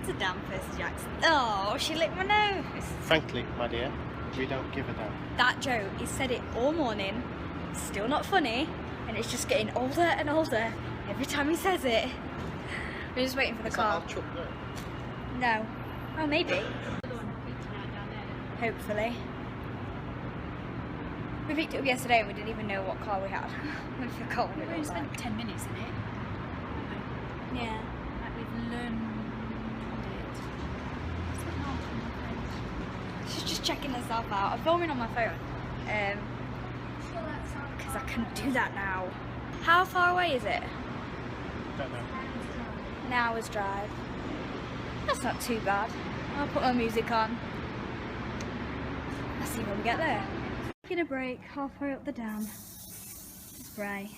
a damn Percy Jackson. Oh, she licked my nose. Frankly, my dear, we don't give a damn. That joke, he said it all morning, still not funny, and it's just getting older and older every time he says it. We're just waiting for the car. No. Oh, maybe. Hopefully. We picked it up yesterday and we didn't even know what car we had. We forgot what it was. We only spent 10 minutes in it. Yeah. Like we've learned it. She's just checking herself out. I'm filming on my phone. Because I can do that now. How far away is it? Don't know. An hour's drive. That's not too bad. I'll put my music on. Let's see when we get there. Taking a break halfway up the dam. Spray.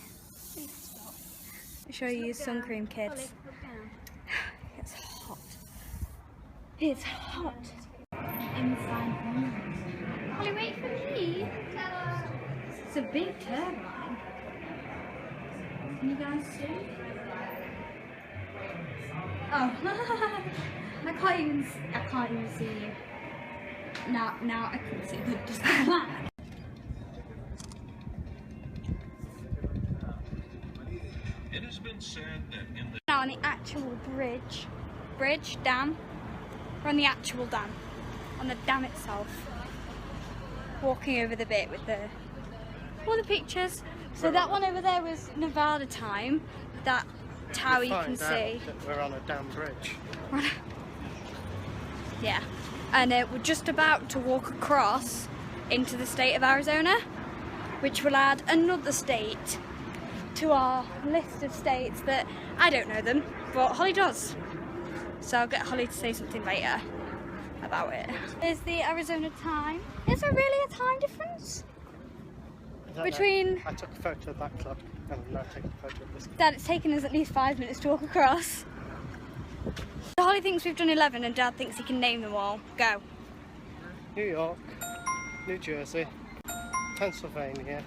I'll show you sun cream, kids. It's hot. It's hot. Inside. Holly, wait for me. It's a big turbine. Can you guys see? Oh, I can't even see you. Now I can see the just black. It has been said that in the Now on the actual dam. We're on the actual dam, on the dam itself. Walking over the bit with all the pictures. So that one over there was Nevada time. That tower you can see. That we're on a dam bridge. Yeah, and we're just about to walk across into the state of Arizona, which will add another state to our list of states that I don't know them, but Holly does. So I'll get Holly to say something later about it. There's the Arizona time. Is there really a time difference between? I took a photo of that clock and I'm now taking a photo of this clock. Dad, it's taken us at least 5 minutes to walk across. Holly thinks we've done 11 and Dad thinks he can name them all. Go. New York, New Jersey, Pennsylvania,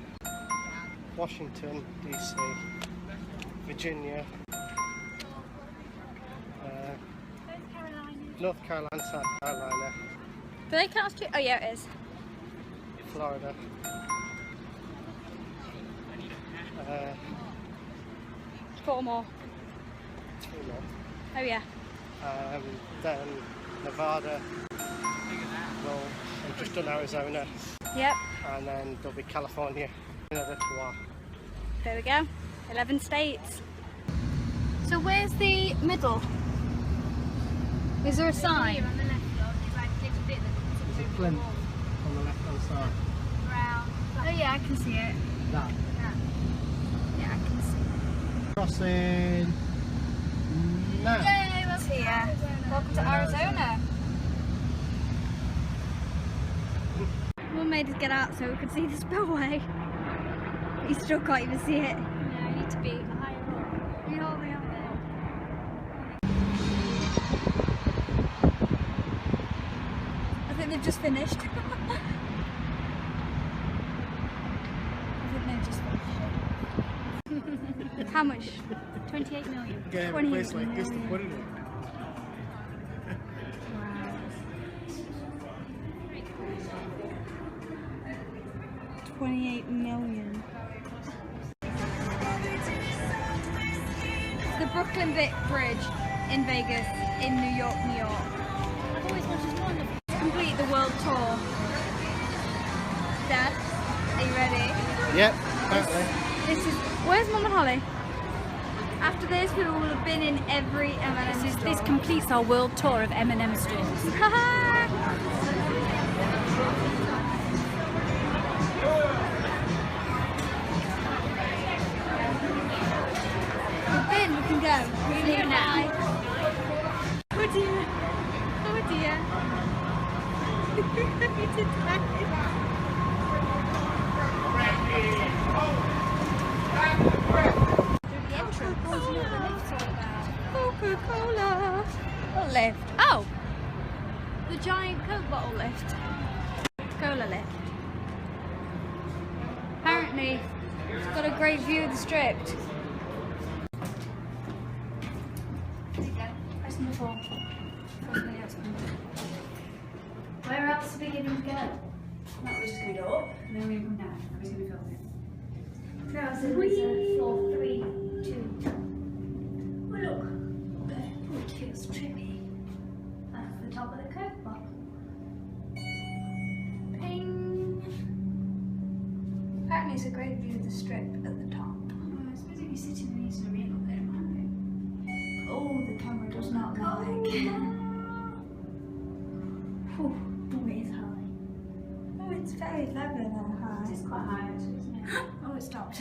Washington DC, Virginia, North Carolina, South Carolina. Do they count as two? Oh yeah, it is. Florida. 4 more. 2 more. Oh yeah. Then Nevada. Well, we've just done Arizona. Yep. And then there'll be California in a little while. There we go. 11 states. So where's the middle? Is there a sign? On the left, it's like a little bit that There's a plinth on the left hand side. brown. Oh yeah, I can see it. That. Yeah, I can see it. Crossing now. Yay, we're here. Welcome to Arizona. Mum made us get out so we could see the spillway. You still can't even see it. No, you need to be higher up. You're all the way up there. I think they've just finished. I think they've just finished. How much? 28 million. Get a 28 place like this to million. put it in. Wow. 28 million. The Brooklyn Bridge in Vegas, in New York, New York. I've always wanted one of them. Complete the world tour. Dad, are you ready? Yep, apparently. This is. Where's Mum and Holly? After this, we will have been in every M&M store. This completes our world tour of M&M stores. Then we can go. We can See you now. Oh dear. Oh dear. We did that. The entrance. Coca-Cola. What lift? Oh! The giant Coke bottle lift. Cola lift. Apparently, it's got a great view of the strip. There you go. Press number 4. Where else are we going to go? No, we're just going to go up and then we're going to come down. And we're just going to film it. No, so it's a 4, 3, 2. Oh, look. Okay. Oh, it feels trippy. That's the top of the curve block. Ping. Apparently it's a great view of the strip at the top. Oh, I suppose if you're sitting in the arena up there, it might be. Oh, the camera does not like. Oh, it is high. Oh, it's very, very high. It's quite high actually, isn't it? Oh, it stopped.